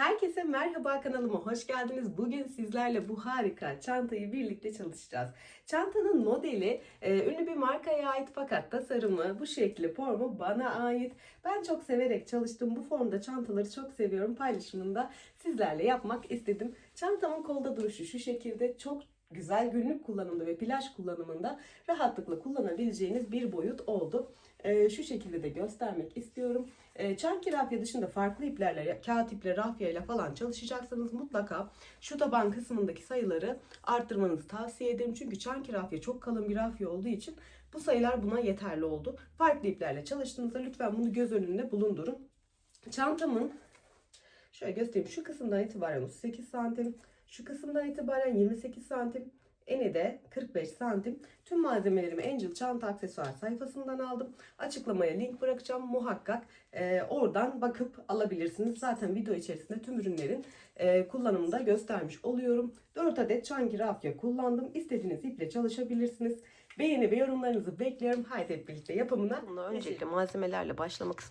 Herkese merhaba, kanalıma hoş geldiniz. Bugün sizlerle bu harika çantayı birlikte çalışacağız. Çantanın modeli ünlü bir markaya ait fakat tasarımı, bu şekli, formu bana ait. Ben çok severek çalıştım. Bu formda çantaları çok seviyorum. Paylaşımını da sizlerle yapmak istedim. Çantamın kolda duruşu şu şekilde, çok güzel, günlük kullanımda ve plaj kullanımında rahatlıkla kullanabileceğiniz bir boyut oldu. Şu şekilde de göstermek istiyorum. Çanki rafya dışında farklı iplerle, kağıt iple, rafya ile falan çalışacaksanız mutlaka şu taban kısmındaki sayıları arttırmanızı tavsiye ederim. Çünkü çanki rafya çok kalın bir rafya olduğu için bu sayılar buna yeterli oldu. Farklı iplerle çalıştığınızda lütfen bunu göz önünde bulundurun. Çantamın şöyle göstereyim. Şu kısımdan itibaren 38 santim. Şu kısımdan itibaren 28 santim. Eni de 45 santim. Tüm malzemelerimi Angel Çanta Aksesuar sayfasından aldım. Açıklamaya link bırakacağım. Muhakkak oradan bakıp alabilirsiniz. Zaten video içerisinde tüm ürünlerin kullanımını da göstermiş oluyorum. 4 adet çanki rafya kullandım. İstediğiniz iple çalışabilirsiniz. Beğeni ve yorumlarınızı bekliyorum. Haydi hep birlikte yapımına. Bununla öncelikle malzemelerle başlamak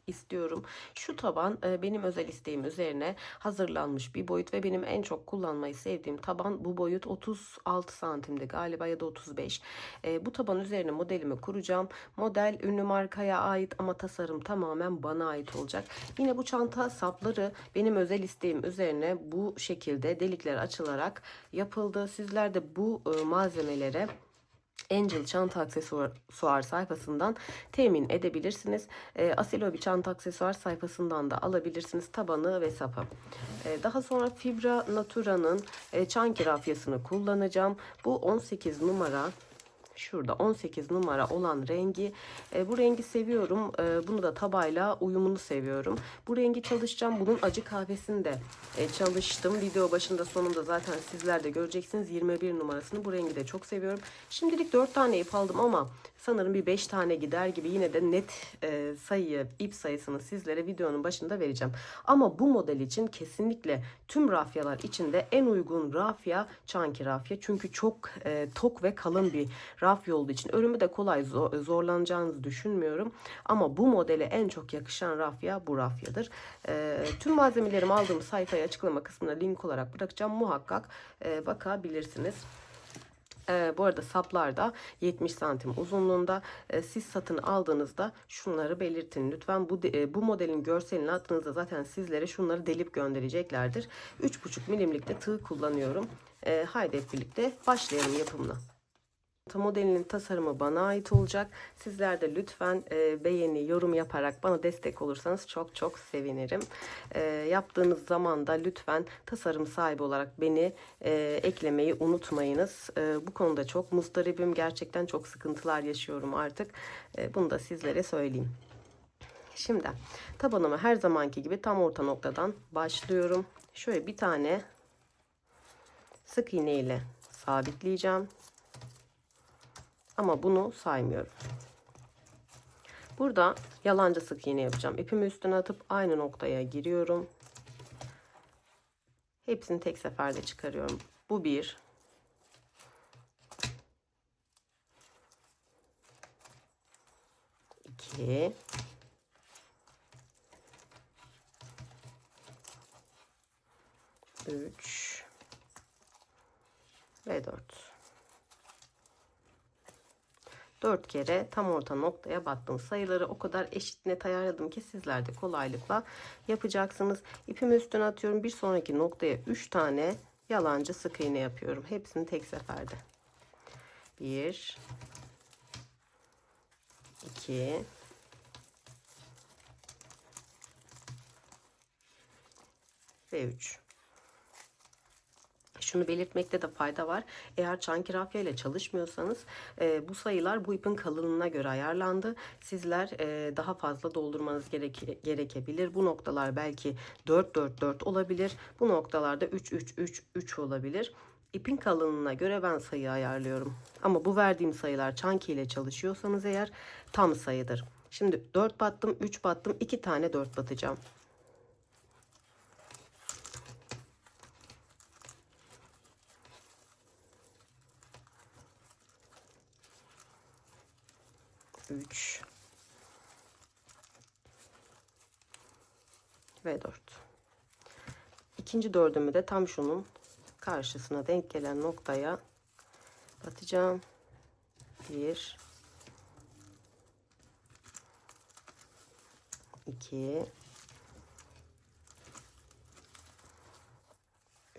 istiyorum. Şu taban benim özel isteğim üzerine hazırlanmış bir boyut ve benim en çok kullanmayı sevdiğim taban bu boyut 36 santimdi galiba ya da 35. Bu taban üzerine modelimi kuracağım. Model ünlü markaya ait ama tasarım tamamen bana ait olacak. Yine bu çanta sapları benim özel isteğim üzerine bu şekilde delikler açılarak yapıldı. Sizler de bu malzemelere Angel Çanta Aksesuar sayfasından temin edebilirsiniz. Asilobi Çanta Aksesuar sayfasından da alabilirsiniz tabanı ve sapı. Daha sonra Fibra Natura'nın çanki rafyasını kullanacağım. Bu 18 numara. Şurada 18 numara olan rengi. Bu rengi seviyorum. Bunu da tabayla uyumunu seviyorum. Bu rengi çalışacağım. Bunun acı kahvesini de çalıştım. Video başında sonunda zaten sizler de göreceksiniz. 21 numarasını. Bu rengi de çok seviyorum. Şimdilik 4 tane ip aldım ama sanırım bir 5 tane gider gibi. Yine de net ip sayısını sizlere videonun başında vereceğim. Ama bu model için kesinlikle tüm rafyalar içinde en uygun rafya çanki rafya. Çünkü çok tok ve kalın bir rafya olduğu için örümü de kolay zorlanacağınızı düşünmüyorum. Ama bu modele en çok yakışan rafya bu rafyadır. Tüm malzemelerimi aldığım sayfayı açıklama kısmına link olarak bırakacağım. Muhakkak bakabilirsiniz. Bu arada saplar da 70 santim uzunluğunda. Siz satın aldığınızda şunları belirtin lütfen. Bu modelin görselini attığınızda zaten sizlere şunları delip göndereceklerdir. 3,5 milimlik de tığ kullanıyorum. Haydi hep birlikte başlayalım yapımına. Modelinin tasarımı bana ait olacak. Sizler de lütfen beğeni, yorum yaparak bana destek olursanız çok çok sevinirim. Yaptığınız zaman da lütfen tasarım sahibi olarak beni eklemeyi unutmayınız. Bu konuda çok muzdaribim. Gerçekten çok sıkıntılar yaşıyorum artık. Bunu da sizlere söyleyeyim. Şimdi tabanımı her zamanki gibi tam orta noktadan başlıyorum. Şöyle bir tane sık iğne ile sabitleyeceğim. Ama bunu saymıyorum. Burada yalancı sık iğne yapacağım. İpimi üstüne atıp aynı noktaya giriyorum. Hepsini tek seferde çıkarıyorum. Bu bir. İki. Üç. Ve 4. 4 kere tam orta noktaya battım. Sayıları o kadar eşit net ayarladım ki sizler de kolaylıkla yapacaksınız. İpimi üstüne atıyorum. Bir sonraki noktaya 3 tane yalancı sık iğne yapıyorum. Hepsini tek seferde. 1 2 ve 3. Şunu belirtmekte de fayda var. Eğer çanki rafya ile çalışmıyorsanız bu sayılar bu ipin kalınlığına göre ayarlandı. Sizler daha fazla doldurmanız gerekebilir. Bu noktalar belki 4-4-4 olabilir. Bu noktalarda 3-3-3-3 olabilir. İpin kalınlığına göre ben sayı ayarlıyorum. Ama bu verdiğim sayılar çanki ile çalışıyorsanız eğer tam sayıdır. Şimdi 4 battım, 3 battım, 2 tane 4 batacağım. 3 ve 4. ikinci dördümü de tam şunun karşısına denk gelen noktaya batacağım. 1 2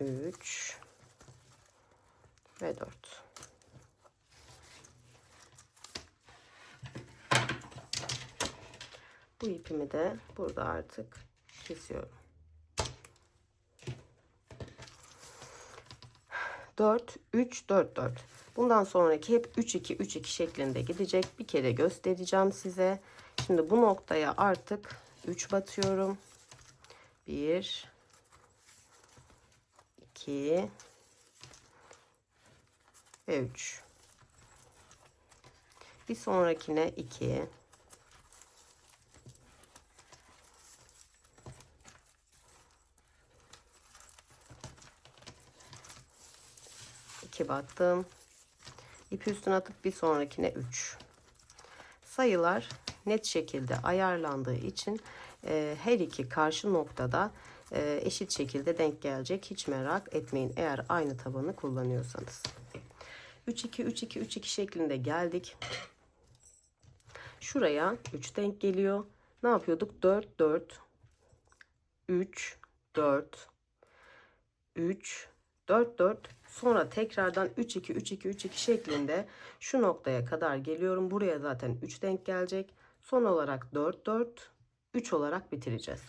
3 ve 4. Bu ipimi de burada artık kesiyorum. 4 3 4 4. Bundan sonraki hep 3 2 3 2 şeklinde gidecek. Bir kere göstereceğim size. Şimdi bu noktaya artık 3 batıyorum. 1 2 ve 3. Bir sonrakine 2 2 battım. İpi üstüne atıp bir sonrakine 3. Sayılar net şekilde ayarlandığı için her iki karşı noktada eşit şekilde denk gelecek. Hiç merak etmeyin eğer aynı tabanı kullanıyorsanız. 3 2 3 2 3 2 şeklinde geldik. Şuraya 3 denk geliyor. Ne yapıyorduk? 4 4 3 4 3 4 4, sonra tekrardan 3 2 3 2 3 2 şeklinde şu noktaya kadar geliyorum. Buraya zaten 3 denk gelecek. Son olarak 4 4 3 olarak bitireceğiz.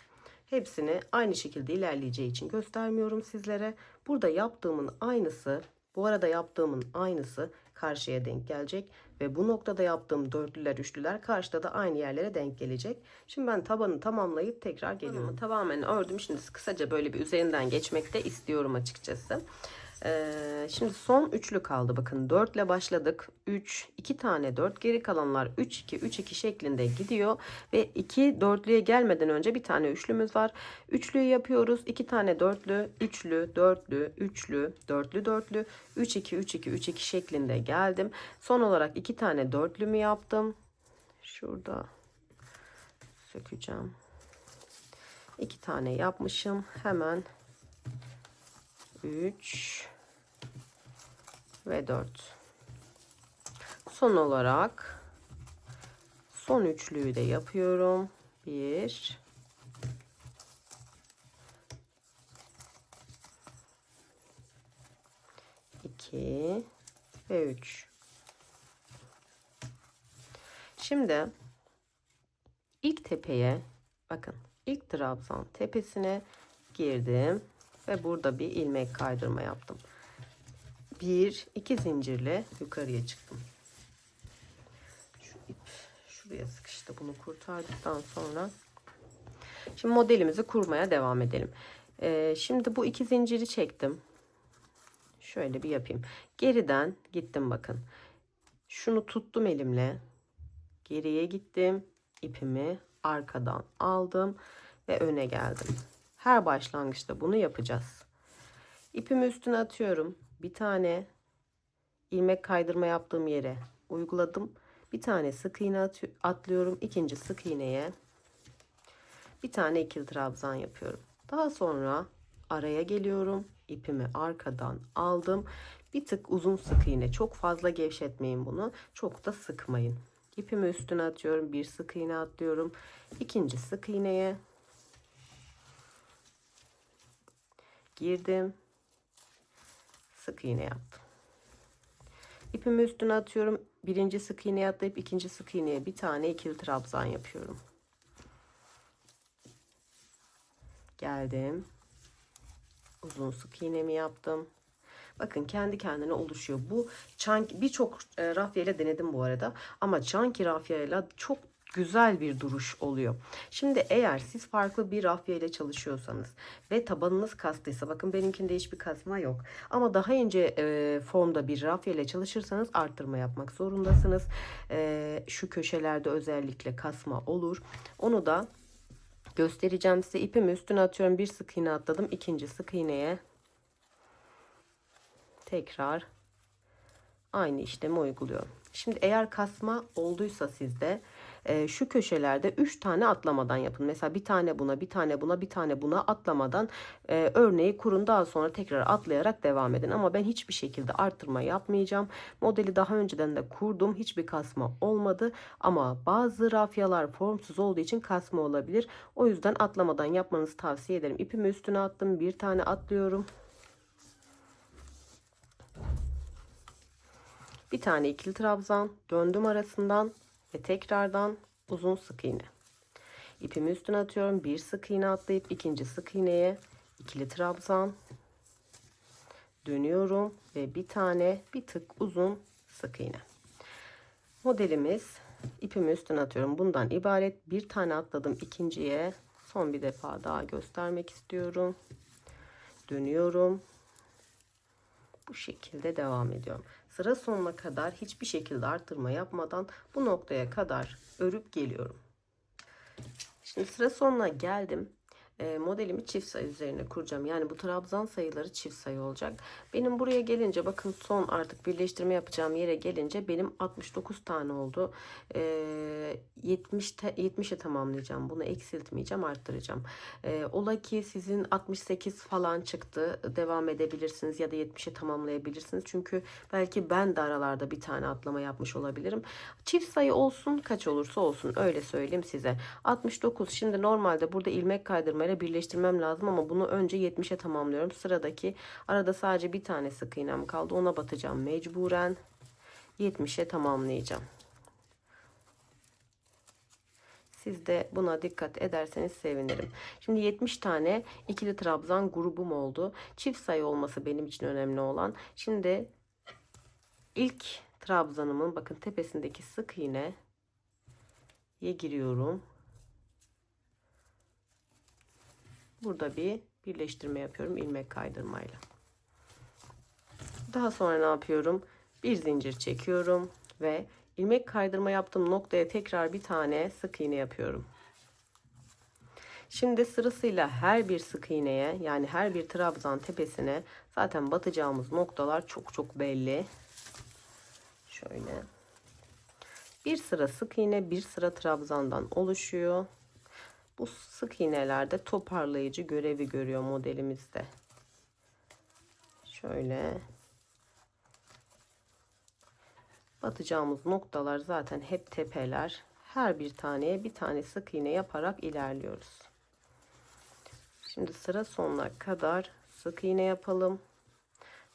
Hepsini aynı şekilde ilerleyeceği için göstermiyorum sizlere. Burada yaptığımın aynısı, bu arada yaptığımın aynısı karşıya denk gelecek ve bu noktada yaptığım dörtlüler, üçlüler karşıda da aynı yerlere denk gelecek. Şimdi ben tabanı tamamlayıp tekrar geliyorum. Tamamen ördüm. Şimdi kısaca böyle bir üzerinden geçmek de istiyorum açıkçası. Şimdi son üçlü kaldı. Bakın 4 ile başladık. 3, 2 tane 4, geri kalanlar 3 2 3 2 şeklinde gidiyor ve 2 dörtlüye gelmeden önce bir tane üçlümüz var. Üçlüyü yapıyoruz. 2 tane dörtlü, üçlü, dörtlü, üçlü, dörtlü, dörtlü, 3 2 3 2 3 2 şeklinde geldim. Son olarak 2 tane dörtlümü yaptım. Şurada sökeceğim. 2 tane yapmışım. Hemen 3 ve 4. Son olarak son üçlüyü de yapıyorum. 1 2 ve 3. Şimdi ilk tepeye bakın, ilk trabzan tepesine girdim ve burada bir ilmek kaydırma yaptım. 1 2 zincirle yukarıya çıktım. Şu ip şuraya sıkıştı. Bunu kurtardıktan sonra şimdi modelimizi kurmaya devam edelim. Şimdi bu iki zinciri çektim. Şöyle bir yapayım. Geriden gittim bakın. Şunu tuttum elimle. Geriye gittim. İpimi arkadan aldım ve öne geldim. Her başlangıçta bunu yapacağız. İpimi üstüne atıyorum. Bir tane ilmek kaydırma yaptığım yere uyguladım. Bir tane sık iğne atlıyorum. İkinci sık iğneye bir tane ikili trabzan yapıyorum. Daha sonra araya geliyorum. İpimi arkadan aldım. Bir tık uzun sık iğne. Çok fazla gevşetmeyin bunu. Çok da sıkmayın. İpimi üstüne atıyorum. Bir sık iğne atlıyorum. İkinci sık iğneye girdim. Sık iğne yaptım. İpimi üstüne atıyorum. Birinci sık iğneye atlayıp ikinci sık iğneye bir tane ikili trabzan yapıyorum. Geldim. Uzun sık iğnemi yaptım. Bakın kendi kendine oluşuyor. Bu çanki, birçok rafyayla denedim bu arada. Ama çanki rafyayla çok güzel bir duruş oluyor. Şimdi eğer siz farklı bir rafya ile çalışıyorsanız ve tabanınız kastıysa, bakın benimkinde hiçbir kasma yok. Ama daha ince formda bir rafya ile çalışırsanız arttırma yapmak zorundasınız. Şu köşelerde özellikle kasma olur. Onu da göstereceğim size. İpimi üstüne atıyorum. Bir sık iğne atladım. İkinci sık iğneye tekrar aynı işlemi uyguluyorum. Şimdi eğer kasma olduysa sizde şu köşelerde 3 tane atlamadan yapın. Mesela bir tane buna, bir tane buna, bir tane buna atlamadan örneği kurun. Daha sonra tekrar atlayarak devam edin. Ama ben hiçbir şekilde arttırma yapmayacağım. Modeli daha önceden de kurdum. Hiçbir kasma olmadı. Ama bazı rafyalar formsuz olduğu için kasma olabilir. O yüzden atlamadan yapmanızı tavsiye ederim. İpimi üstüne attım. Bir tane atlıyorum. Bir tane ikili trabzan, döndüm arasından ve tekrardan uzun sık iğne. İpimi üstüne atıyorum. Bir sık iğne atlayıp ikinci sık iğneye ikili trabzan, dönüyorum ve bir tane bir tık uzun sık iğne. Modelimiz, ipimi üstüne atıyorum, bundan ibaret. Bir tane atladım ikinciye. Son bir defa daha göstermek istiyorum. Dönüyorum. Bu şekilde devam ediyorum. Sıra sonuna kadar hiçbir şekilde arttırma yapmadan bu noktaya kadar örüp geliyorum. Şimdi sıra sonuna geldim. Modelimi çift sayı üzerine kuracağım. Yani bu trabzan sayıları çift sayı olacak. Benim buraya gelince bakın, son artık birleştirme yapacağım yere gelince benim 69 tane oldu. 70'e tamamlayacağım. Bunu eksiltmeyeceğim, arttıracağım. Ola ki sizin 68 falan çıktı. Devam edebilirsiniz ya da 70'e tamamlayabilirsiniz. Çünkü belki ben de aralarda bir tane atlama yapmış olabilirim. Çift sayı olsun, kaç olursa olsun, öyle söyleyeyim size. 69. Şimdi normalde burada ilmek kaydırmayla birleştirmem lazım ama bunu önce 70'e tamamlıyorum. Sıradaki arada sadece bir tane sık iğnem kaldı. Ona batacağım mecburen. 70'e tamamlayacağım. Siz de buna dikkat ederseniz sevinirim. Şimdi 70 tane ikili trabzan grubum oldu. Çift sayı olması benim için önemli olan. Şimdi ilk trabzanımın bakın tepesindeki sık iğneye giriyorum. Burada bir birleştirme yapıyorum ilmek kaydırmayla. Daha sonra ne yapıyorum? Bir zincir çekiyorum ve ilmek kaydırma yaptığım noktaya tekrar bir tane sık iğne yapıyorum. Şimdi sırasıyla her bir sık iğneye, yani her bir trabzan tepesine zaten batacağımız noktalar çok çok belli. Şöyle. Bir sıra sık iğne, bir sıra trabzandan oluşuyor. Bu sık iğnelerde toparlayıcı görevi görüyor modelimizde. Şöyle. Batacağımız noktalar zaten hep tepeler. Her bir taneye bir tane sık iğne yaparak ilerliyoruz. Şimdi sıra sonuna kadar sık iğne yapalım.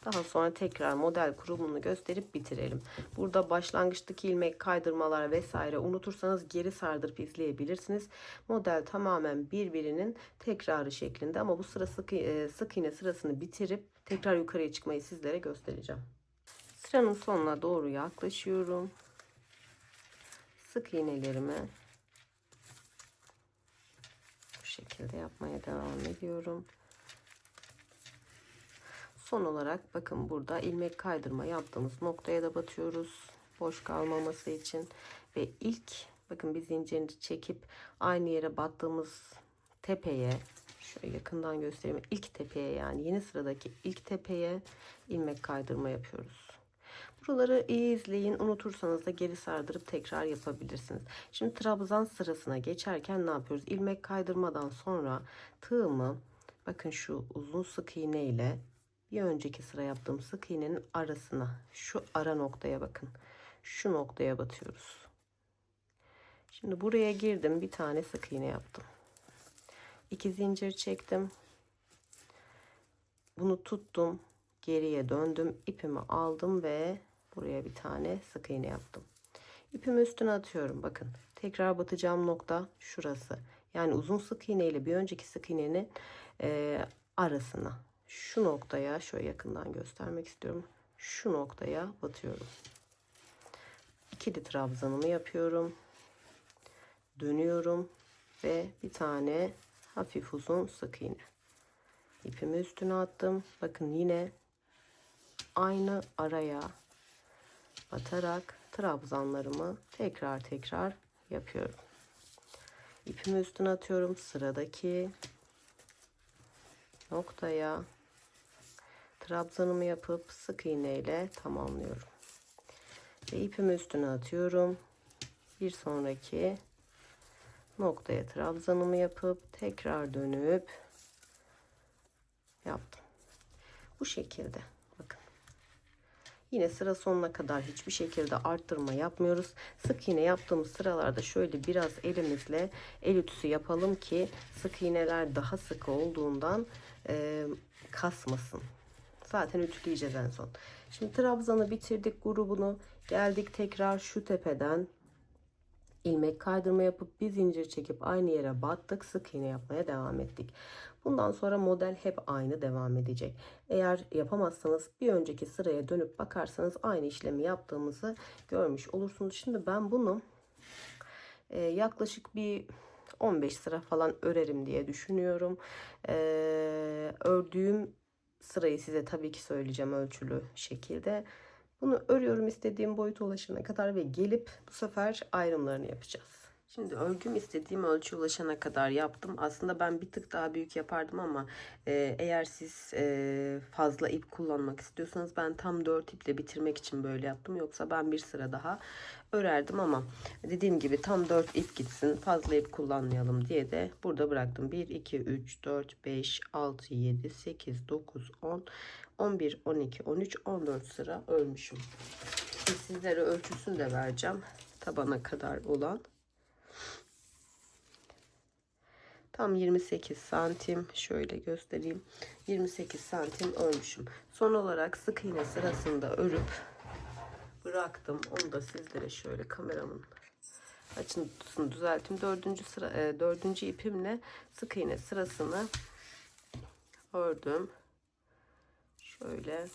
Daha sonra tekrar model kurulumunu gösterip bitirelim. Burada başlangıçtaki ilmek kaydırmalar vesaire unutursanız geri sardırıp izleyebilirsiniz. Model tamamen birbirinin tekrarı şeklinde ama bu sıra sık iğne sırasını bitirip tekrar yukarıya çıkmayı sizlere göstereceğim. Sıranın sonuna doğru yaklaşıyorum. Sık iğnelerimi bu şekilde yapmaya devam ediyorum. Son olarak bakın, burada ilmek kaydırma yaptığımız noktaya da batıyoruz. Boş kalmaması için. Ve ilk bakın bir zincirini çekip aynı yere battığımız tepeye, şöyle yakından göstereyim. İlk tepeye, yani yeni sıradaki ilk tepeye ilmek kaydırma yapıyoruz. Buraları iyi izleyin. Unutursanız da geri sardırıp tekrar yapabilirsiniz. Şimdi trabzan sırasına geçerken ne yapıyoruz? İlmek kaydırmadan sonra tığımı bakın şu uzun sık iğne ile bir önceki sıra yaptığım sık iğnenin arasına, şu ara noktaya bakın. Şu noktaya batıyoruz. Şimdi buraya girdim, bir tane sık iğne yaptım. 2 zincir çektim. Bunu tuttum. Geriye döndüm. İpimi aldım ve buraya bir tane sık iğne yaptım. İpimi üstüne atıyorum. Bakın, tekrar batacağım nokta şurası. Yani uzun sık iğne ile bir önceki sık iğnenin arasına. Şu noktaya şöyle yakından göstermek istiyorum. Şu noktaya batıyorum. İkili trabzanımı yapıyorum. Dönüyorum ve bir tane hafif uzun sık iğne. İpimi üstüne attım. Bakın, yine aynı araya batarak trabzanlarımı tekrar yapıyorum. İpimi üstüne atıyorum. Sıradaki noktaya trabzanımı yapıp sık iğne ile tamamlıyorum. Ve ipimi üstüne atıyorum. bir sonraki noktaya trabzanımı yapıp tekrar dönüp yaptım. Bu şekilde bakın. Yine sıra sonuna kadar hiçbir şekilde arttırma yapmıyoruz. Sık iğne yaptığımız sıralarda şöyle biraz elimizle el ütüsü yapalım ki sık iğneler daha sık olduğundan kasmasın. Zaten ütüleyeceğiz en son. Şimdi trabzanı bitirdik, grubunu. Geldik tekrar şu tepeden ilmek kaydırma yapıp bir zincir çekip aynı yere battık. Sık iğne yapmaya devam ettik. Bundan sonra model hep aynı devam edecek. Eğer yapamazsanız bir önceki sıraya dönüp bakarsanız aynı işlemi yaptığımızı görmüş olursunuz. Şimdi ben bunu yaklaşık bir 15 sıra falan örerim diye düşünüyorum. Ördüğüm sırayı size tabii ki söyleyeceğim ölçülü şekilde. Bunu örüyorum istediğim boyuta ulaşana kadar ve gelip bu sefer ayrımlarını yapacağız. Şimdi örgüm istediğim ölçüye ulaşana kadar yaptım. Aslında ben bir tık daha büyük yapardım ama eğer siz fazla ip kullanmak istiyorsanız ben tam 4 iple bitirmek için böyle yaptım. Yoksa ben bir sıra daha örerdim ama dediğim gibi tam 4 ip gitsin, fazla ip kullanmayalım diye de burada bıraktım. 1, 2, 3, 4, 5, 6, 7, 8, 9, 10, 11, 12, 13, 14 sıra örmüşüm. Sizlere ölçüsünü de vereceğim. Tabana kadar olan. Tam 28 santim, şöyle göstereyim. 28 santim örmüşüm. Son olarak sık iğne sırasında örüp bıraktım. Onu da sizlere şöyle kameramın açısını düzelteyim. Dördüncü ipimle sık iğne sırasını ördüm. Şöyle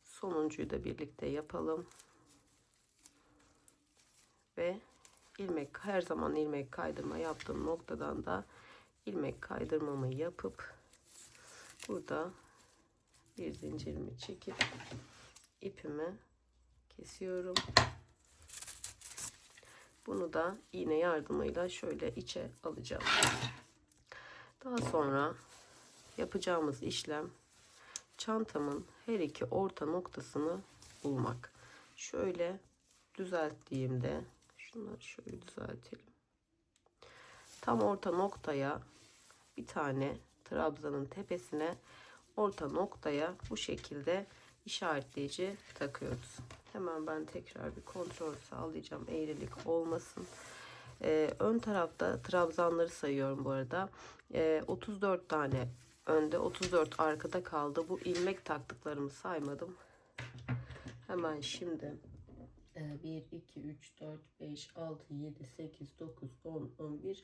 sonuncuyu da birlikte yapalım. Ve her zaman ilmek kaydırma yaptığım noktadan da ilmek kaydırmamı yapıp burada bir zincirimi çekip ipimi kesiyorum. Bunu da iğne yardımıyla şöyle içe alacağım. Daha sonra yapacağımız işlem çantamın her iki orta noktasını bulmak. Şöyle düzelttiğimde şunları şöyle düzeltelim. Tam orta noktaya bir tane trabzanın tepesine orta noktaya bu şekilde işaretleyici takıyoruz. Hemen ben tekrar bir kontrol sağlayacağım. Eğrilik olmasın. Ön tarafta trabzanları sayıyorum bu arada. 34 tane önde, 34 arkada kaldı. Bu ilmek taktıklarımı saymadım. Hemen şimdi 1, 2, 3, 4, 5, 6, 7, 8, 9, 10, 11,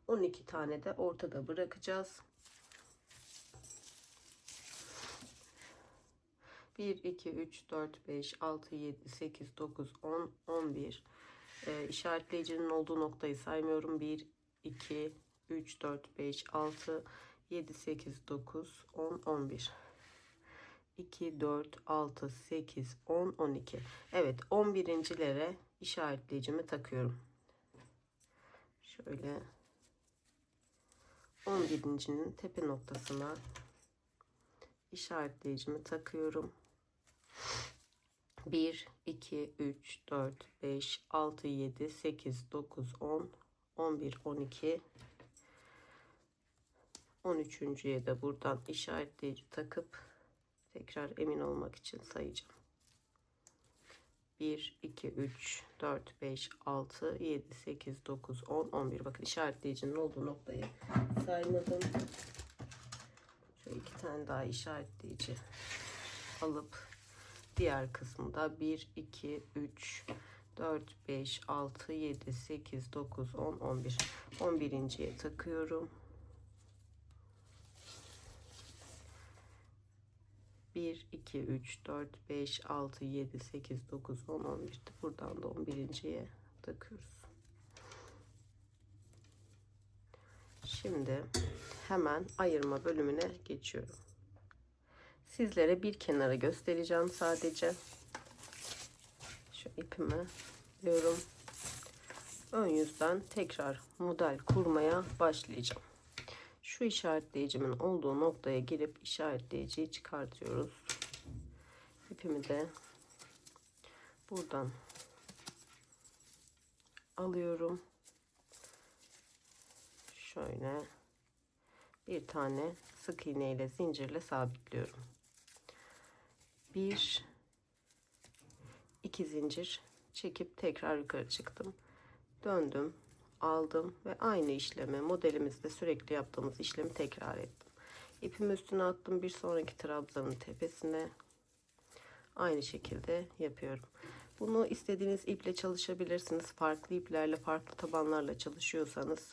12 tane de ortada bırakacağız. 1, 2, 3, 4, 5, 6, 7, 8, 9, 10, 11. İşaretleyicinin olduğu noktayı saymıyorum. 1, 2, 3, 4, 5, 6, 7, 8, 9, 10, 11. 2, 4, 6, 8, 10, 12. Evet, 11.lere işaretleyicimi takıyorum. Şöyle 11.'nin tepe noktasına işaretleyicimi takıyorum. 1, 2, 3, 4, 5, 6, 7, 8, 9, 10, 11, 12. 13.'ye de buradan işaretleyici takıp tekrar emin olmak için sayacağım. 1, 2, 3, 4, 5, 6, 7, 8, 9, 10, 11. Bakın işaretleyicinin olduğu noktayı saymadım. Şöyle 2 tane daha işaretleyici alıp diğer kısmında 1, 2, 3, 4, 5, 6, 7, 8, 9, 10, 11. 11.'ye takıyorum. 1, 2, 3, 4, 5, 6, 7, 8, 9, 10, 11. Buradan da 11.'ye takıyoruz. Şimdi hemen ayırma bölümüne geçiyorum. Sizlere bir kenara göstereceğim sadece. Şu ipimi alıyorum. Ön yüzden tekrar model kurmaya başlayacağım. Şu işaretleyicimin olduğu noktaya girip işaretleyiciyi çıkartıyoruz. İpimi de buradan alıyorum. Şöyle bir tane sık iğne ile zincirle sabitliyorum. 1 2 zincir çekip tekrar yukarı çıktım. Döndüm, aldım ve aynı işlemi, modelimizde sürekli yaptığımız işlemi tekrar ettim. İpimi üstüne attım, bir sonraki trabzanın tepesine aynı şekilde yapıyorum. Bunu istediğiniz iple çalışabilirsiniz. Farklı iplerle, farklı tabanlarla çalışıyorsanız,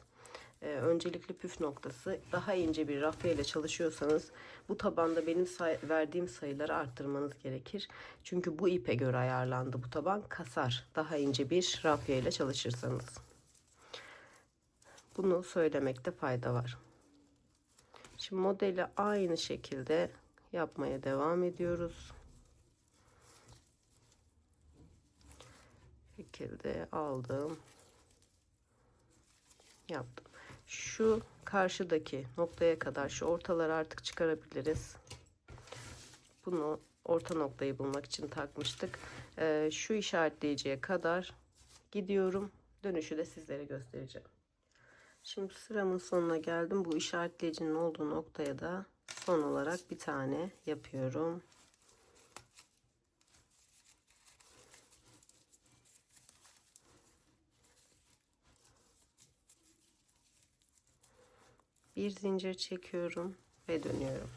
öncelikli püf noktası, daha ince bir rafya ile çalışıyorsanız bu tabanda benim verdiğim sayıları arttırmanız gerekir. Çünkü bu ipe göre ayarlandı bu taban, kasar daha ince bir rafya ile çalışırsanız. Bunu söylemekte fayda var. Şimdi modeli aynı şekilde yapmaya devam ediyoruz. Şekilde aldım, yaptım. Şu karşıdaki noktaya kadar, şu ortaları artık çıkarabiliriz. Bunu orta noktayı bulmak için takmıştık. Şu işaretleyiciye kadar gidiyorum. Dönüşü de sizlere göstereceğim. Şimdi sıramın sonuna geldim. Bu işaretleyicinin olduğu noktaya da son olarak bir tane yapıyorum. Bir zincir çekiyorum ve dönüyorum.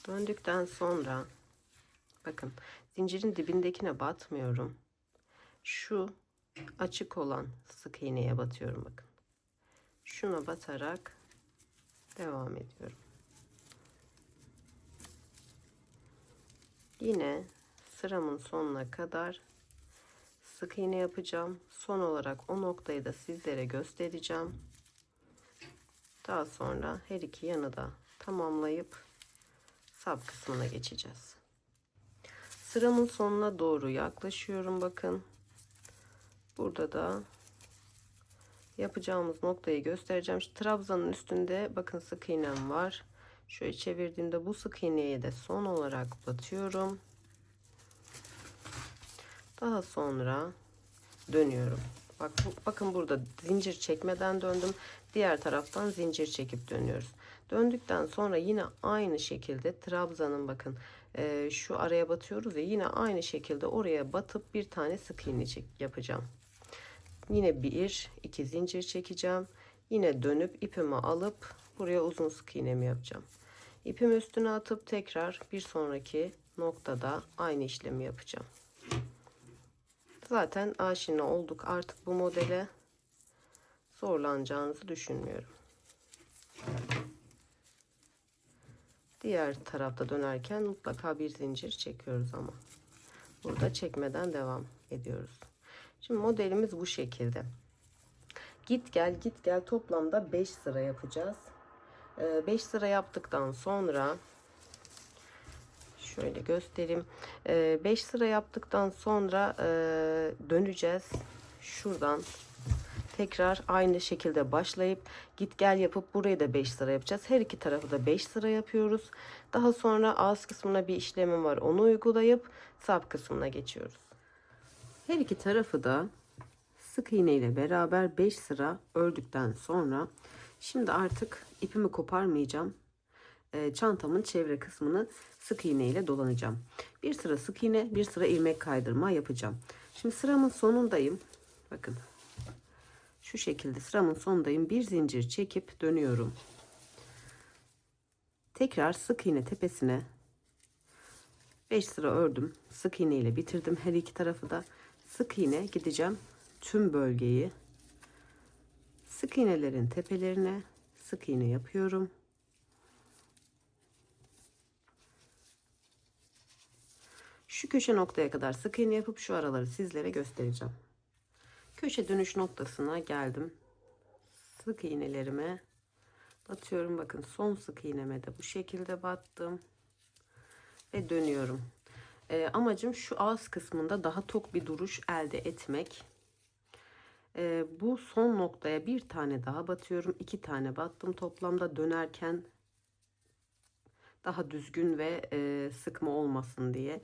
Döndükten sonra bakın, zincirin dibindekine batmıyorum. Şu açık olan sık iğneye batıyorum bakın. Şuna batarak devam ediyorum. Yine sıramın sonuna kadar sık iğne yapacağım. Son olarak o noktayı da sizlere göstereceğim. Daha sonra her iki yanı da tamamlayıp sap kısmına geçeceğiz. Sıramın sonuna doğru yaklaşıyorum bakın. Burada da yapacağımız noktayı göstereceğim. Şu trabzanın üstünde bakın sık iğnem var. Şöyle çevirdiğimde bu sık iğneye de son olarak batıyorum. Daha sonra dönüyorum. Bakın burada zincir çekmeden döndüm. Diğer taraftan zincir çekip dönüyoruz. Döndükten sonra yine aynı şekilde trabzanın bakın şu araya batıyoruz ya, yine aynı şekilde oraya batıp bir tane sık iğne yapacağım. Yine 1 2 zincir çekeceğim. Yine dönüp ipimi alıp buraya uzun sık iğnemi yapacağım. İpimi üstüne atıp tekrar bir sonraki noktada aynı işlemi yapacağım. Zaten aşina olduk artık bu modele. Zorlanacağınızı düşünmüyorum. Diğer tarafta dönerken mutlaka bir zincir çekiyoruz ama burada çekmeden devam ediyoruz. Şimdi modelimiz bu şekilde. Git gel git gel toplamda 5 sıra yapacağız. 5 sıra yaptıktan sonra şöyle göstereyim. 5 sıra yaptıktan sonra döneceğiz. Şuradan tekrar aynı şekilde başlayıp git gel yapıp burayı da 5 sıra yapacağız. Her iki tarafı da 5 sıra yapıyoruz. Daha sonra ağız kısmına bir işlemim var. Onu uygulayıp sap kısmına geçiyoruz. Her iki tarafı da sık iğne ile beraber 5 sıra ördükten sonra şimdi artık ipimi koparmayacağım. Çantamın çevre kısmını sık iğne ile dolanacağım. Bir sıra sık iğne, bir sıra ilmek kaydırma yapacağım. Şimdi sıramın sonundayım. Bakın. Şu şekilde sıramın sonundayım. Bir zincir çekip dönüyorum. Tekrar sık iğne tepesine 5 sıra ördüm. Sık iğne ile bitirdim. Her iki tarafı da sık iğne gideceğim. Tüm bölgeyi sık iğnelerin tepelerine sık iğne yapıyorum. Şu köşe noktaya kadar sık iğne yapıp şu araları sizlere göstereceğim. Köşe dönüş noktasına geldim. Sık iğnelerime batıyorum. Bakın son sık iğneme de bu şekilde battım. Ve dönüyorum. Amacım şu ağız kısmında daha tok bir duruş elde etmek. Bu son noktaya bir tane daha batıyorum. 2 tane battım. Toplamda dönerken daha düzgün ve sıkma olmasın diye.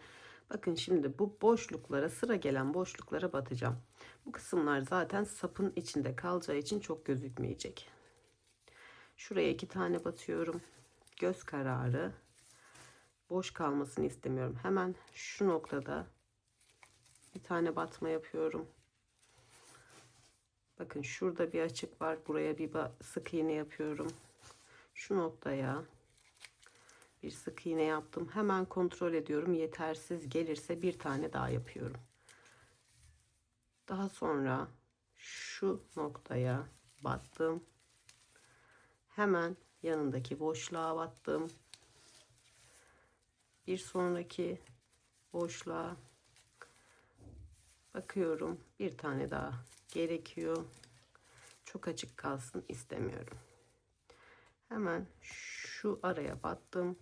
Bakın şimdi bu boşluklara, sıra gelen boşluklara batacağım. Bu kısımlar zaten sapın içinde kalacağı için çok gözükmeyecek. Şuraya 2 tane batıyorum. Göz kararı. Boş kalmasını istemiyorum. Hemen şu noktada bir tane batma yapıyorum. Bakın şurada bir açık var. Buraya bir sık iğne yapıyorum. Şu noktaya bir sık iğne yaptım. Hemen kontrol ediyorum. Yetersiz gelirse bir tane daha yapıyorum. Daha sonra şu noktaya battım. Hemen yanındaki boşluğa battım. Bir sonraki boşluğa bakıyorum. Bir tane daha gerekiyor. Çok açık kalsın istemiyorum. Hemen şu araya battım.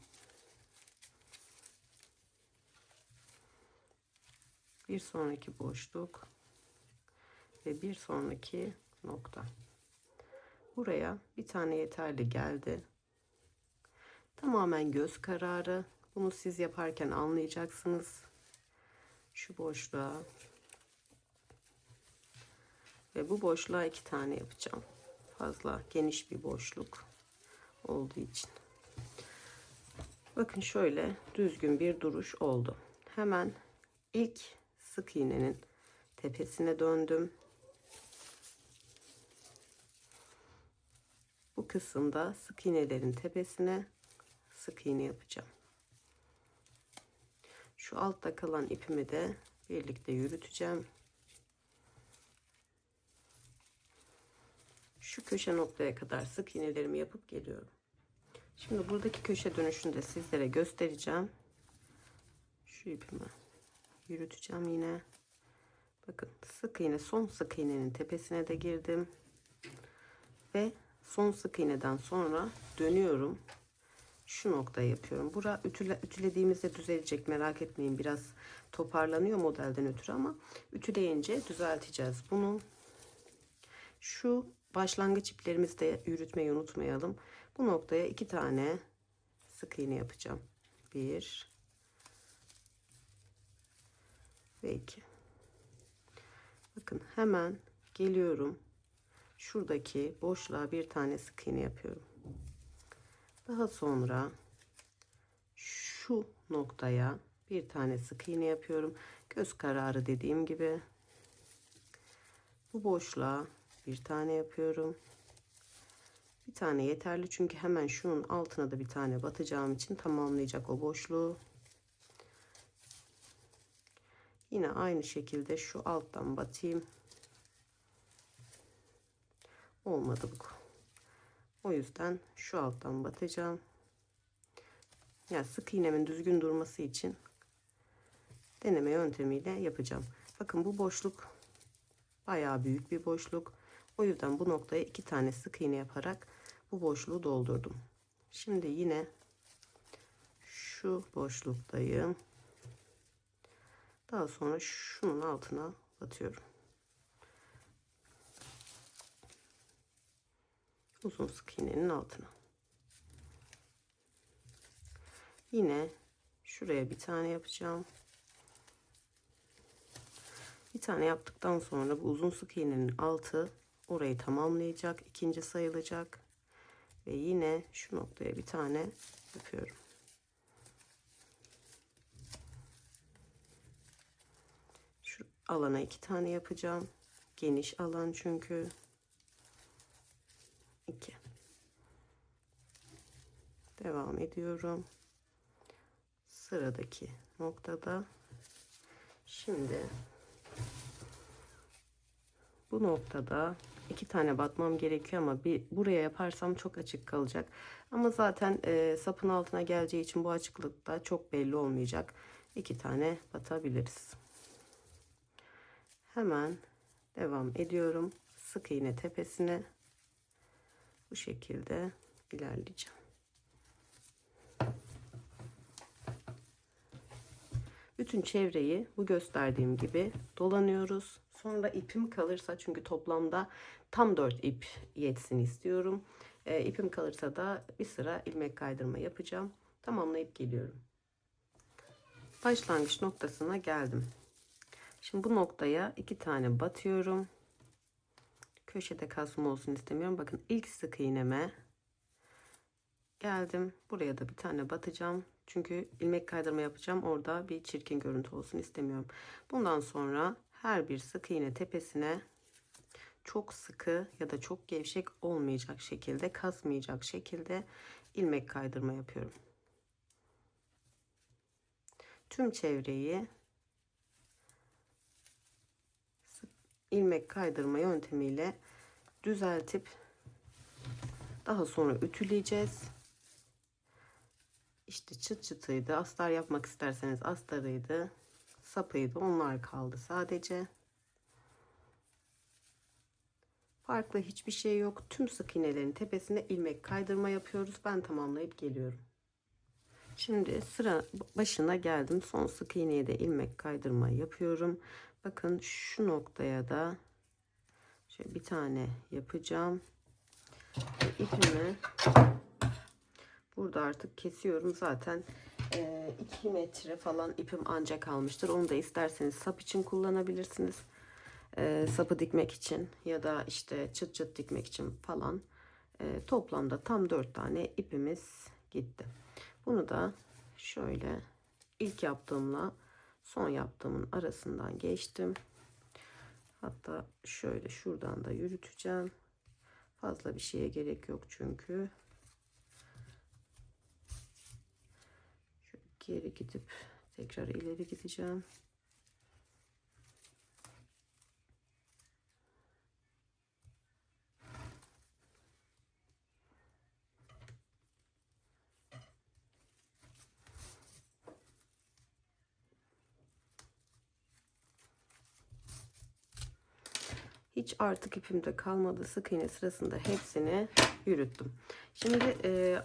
Bir sonraki boşluk ve bir sonraki nokta. Buraya bir tane yeterli geldi. Tamamen göz kararı. Bunu siz yaparken anlayacaksınız. Şu boşluğa ve bu boşluğa 2 tane yapacağım. Fazla geniş bir boşluk olduğu için. Bakın şöyle düzgün bir duruş oldu. Hemen ilk sık iğnenin tepesine döndüm. Bu kısımda sık iğnelerin tepesine sık iğne yapacağım. Şu altta kalan ipimi de birlikte yürüteceğim. Şu köşe noktaya kadar sık iğnelerimi yapıp geliyorum. Şimdi buradaki köşe dönüşünü de sizlere göstereceğim. Şu ipimi yürüteceğim yine. Bakın sık iğne, son sık iğnenin tepesine de girdim. Ve son sık iğneden sonra dönüyorum. Şu noktayı yapıyorum. Bura ütülediğimizde düzelecek, merak etmeyin. Biraz toparlanıyor modelden ötürü ama ütüleyince düzelteceğiz bunu. Şu başlangıç iplerimizi de yürütmeyi unutmayalım. Bu noktaya 2 tane sık iğne yapacağım. 1 ve 2. Bakın hemen geliyorum. Şuradaki boşluğa bir tane sık iğne yapıyorum. Daha sonra şu noktaya bir tane sık iğne yapıyorum. Göz kararı dediğim gibi. Bu boşluğa bir tane yapıyorum. Bir tane yeterli çünkü hemen şunun altına da bir tane batacağım için tamamlayacak o boşluğu. Yine aynı şekilde şu alttan batayım. Olmadı bu. O yüzden şu alttan batacağım. Yani sık iğnemin düzgün durması için deneme yöntemiyle yapacağım. Bakın bu boşluk bayağı büyük bir boşluk. O yüzden bu noktaya 2 tane sık iğne yaparak bu boşluğu doldurdum. Şimdi yine şu boşluktayım. Daha sonra şunun altına batıyorum. Uzun sık iğnenin altına. Yine şuraya bir tane yapacağım. Bir tane yaptıktan sonra bu uzun sık iğnenin altı orayı tamamlayacak. İkinci sayılacak. Ve yine şu noktaya bir tane yapıyorum. Şu alana 2 tane yapacağım. Geniş alan çünkü. 2. Devam ediyorum. Sıradaki noktada. Şimdi bu noktada 2 tane batmam gerekiyor ama buraya yaparsam çok açık kalacak. Ama zaten sapın altına geleceği için bu açıklıkta çok belli olmayacak. 2 tane batabiliriz. Hemen devam ediyorum. Sık iğne tepesine bu şekilde ilerleyeceğim. Bütün çevreyi bu gösterdiğim gibi dolanıyoruz. Sonra ipim kalırsa, çünkü toplamda tam 4 ip yetsin istiyorum. İpim kalırsa da bir sıra ilmek kaydırma yapacağım. Tamamlayıp geliyorum. başlangıç noktasına geldim. Şimdi bu noktaya 2 tane batıyorum. Köşede kasma olsun istemiyorum. Bakın ilk sık iğneme geldim. Buraya da bir tane batacağım. Çünkü ilmek kaydırma yapacağım. Orada bir çirkin görüntü olsun istemiyorum. Bundan sonra her bir sık iğne tepesine çok sıkı ya da çok gevşek olmayacak şekilde, kasmayacak şekilde ilmek kaydırma yapıyorum. Tüm çevreyi ilmek kaydırma yöntemiyle düzeltip daha sonra ütüleyeceğiz. İşte çıt çıtıydı. Astar yapmak isterseniz astarıydı. Sapıydı. Onlar kaldı sadece. Farklı hiçbir şey yok. Tüm sık iğnelerin tepesine ilmek kaydırma yapıyoruz. Ben tamamlayıp geliyorum. Şimdi sıra başına geldim. Son sık iğneye de ilmek kaydırma yapıyorum. Bakın şu noktaya da şöyle bir tane yapacağım. İpimi burada artık kesiyorum. Zaten 2 metre falan ipim ancak kalmıştır. Onu da isterseniz sap için kullanabilirsiniz. Sapı dikmek için ya da işte çıt çıt dikmek için falan. Toplamda tam 4 tane ipimiz gitti. Bunu da şöyle ilk yaptığımla son yaptığımın arasından geçtim. Hatta şöyle şuradan da yürüteceğim. Fazla bir şeye gerek yok çünkü. Şöyle geri gidip tekrar ileri gideceğim. Hiç artık ipimde kalmadı. Sık iğne sırasında hepsini yürüttüm. Şimdi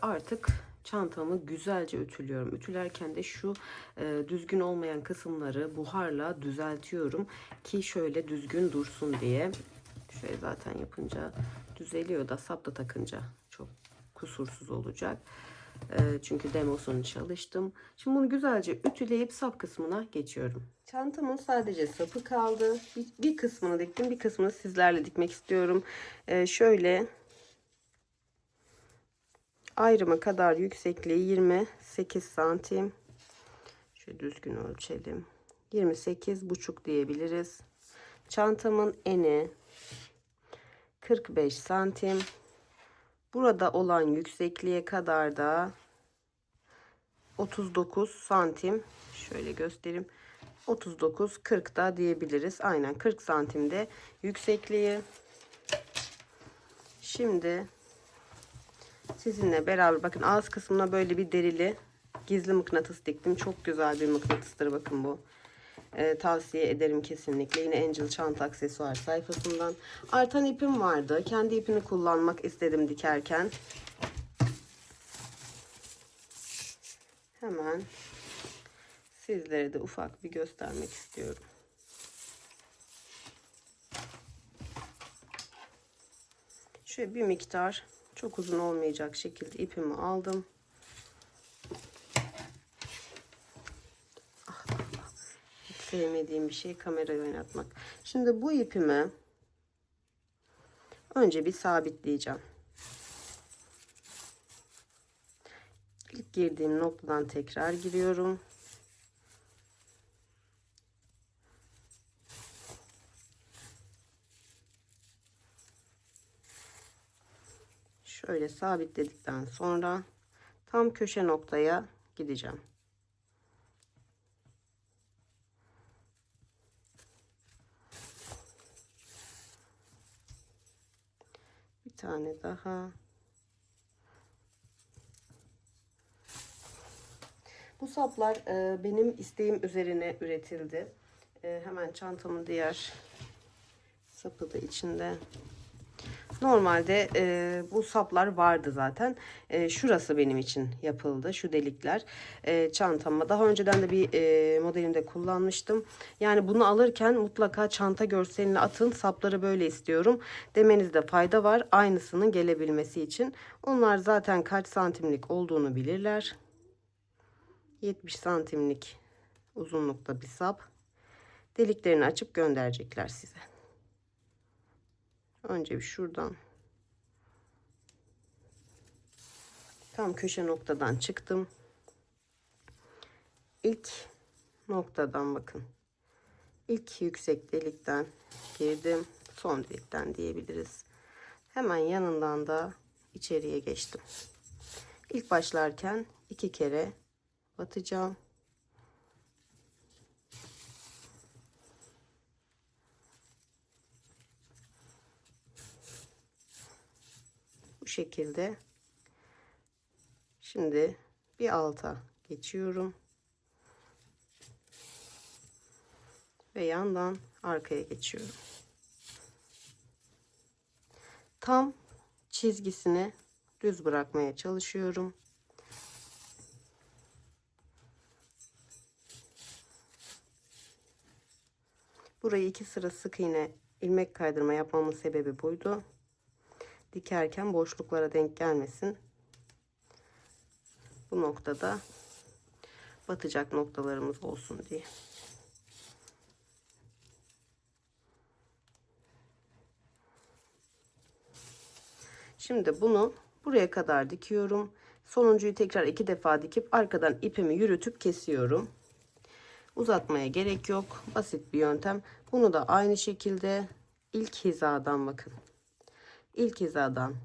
artık çantamı güzelce ütülüyorum. Ütülerken de şu düzgün olmayan kısımları buharla düzeltiyorum ki şöyle düzgün dursun diye. Şöyle zaten yapınca düzeliyor da sapla takınca çok kusursuz olacak. Çünkü demosunu çalıştım. Şimdi bunu güzelce ütüleyip sap kısmına geçiyorum. Çantamın sadece sapı kaldı. Bir kısmını diktim. Bir kısmını sizlerle dikmek istiyorum. Şöyle ayrıma kadar yüksekliği 28 santim. Şöyle düzgün ölçelim. 28,5 diyebiliriz. Çantamın eni 45 santim. Burada olan yüksekliğe kadar da 39 santim. Şöyle göstereyim. 39-40 da diyebiliriz. Aynen 40 santimde yüksekliği. Şimdi sizinle beraber bakın ağız kısmına böyle bir derili gizli mıknatıs diktim. Çok güzel bir mıknatıstır bakın bu. Tavsiye ederim kesinlikle. Yine Angel çanta aksesuar sayfasından. Artan ipim vardı. Kendi ipini kullanmak istedim dikerken. Hemen sizlere de ufak bir göstermek istiyorum. Şöyle bir miktar çok uzun olmayacak şekilde ipimi aldım. Hiç sevmediğim bir şey kamerayı oynatmak. Şimdi bu ipimi önce bir sabitleyeceğim. İlk girdiğim noktadan tekrar giriyorum. Şöyle sabitledikten sonra tam köşe noktaya gideceğim. Bir tane daha. Bu saplar benim isteğim üzerine üretildi. Hemen çantamın diğer sapı da içinde. Normalde bu saplar vardı zaten. Şurası benim için yapıldı. Şu delikler çantama. Daha önceden de bir modelimde kullanmıştım. Yani bunu alırken mutlaka çanta görselini atın. Sapları böyle istiyorum demenizde fayda var. Aynısının gelebilmesi için. Onlar zaten kaç santimlik olduğunu bilirler. 70 santimlik uzunlukta bir sap. Deliklerini açıp gönderecekler size. Önce bir şuradan tam köşe noktadan çıktım. İlk noktadan bakın. İlk yüksek delikten girdim. Son delikten diyebiliriz. Hemen yanından da içeriye geçtim. İlk başlarken 2 kere batacağım. Bu şekilde. Şimdi bir alta geçiyorum. Ve yandan arkaya geçiyorum. Tam çizgisini düz bırakmaya çalışıyorum. Burayı 2 sıra sık iğne ilmek kaydırma yapmamın sebebi buydu. Dikerken boşluklara denk gelmesin. Bu noktada batacak noktalarımız olsun diye. Şimdi bunu buraya kadar dikiyorum. Sonuncuyu tekrar 2 defa dikip arkadan ipimi yürütüp kesiyorum. Uzatmaya gerek yok. Basit bir yöntem. Bunu da aynı şekilde ilk hizadan bakın. İlk hizadan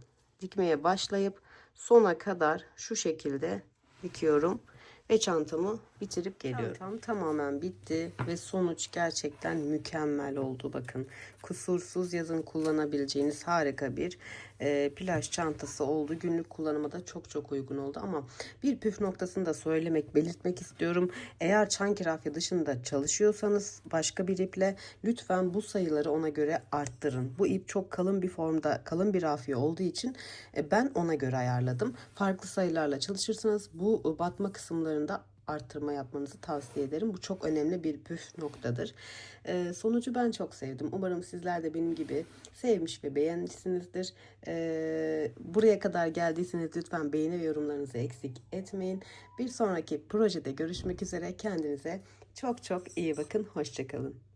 dikmeye başlayıp sona kadar şu şekilde dikiyorum ve çantamı bitirip geliyorum. Çantam tamamen bitti ve sonuç gerçekten mükemmel oldu. Bakın, kusursuz, yazın kullanabileceğiniz harika bir plaj çantası oldu. Günlük kullanıma da çok uygun oldu. Ama bir püf noktasını da belirtmek istiyorum. Eğer çanki rafya dışında çalışıyorsanız başka bir iple lütfen bu sayıları ona göre arttırın. Bu ip çok kalın bir formda, kalın bir rafya olduğu için ben ona göre ayarladım. Farklı sayılarla çalışırsanız bu batma kısımlarında arttırma yapmanızı tavsiye ederim. Bu çok önemli bir püf noktadır. Sonucu ben çok sevdim. Umarım sizler de benim gibi sevmiş ve beğenmişsinizdir. Buraya kadar geldiyseniz lütfen beğeni ve yorumlarınızı eksik etmeyin. Bir sonraki projede görüşmek üzere. Kendinize çok iyi bakın. Hoşça kalın.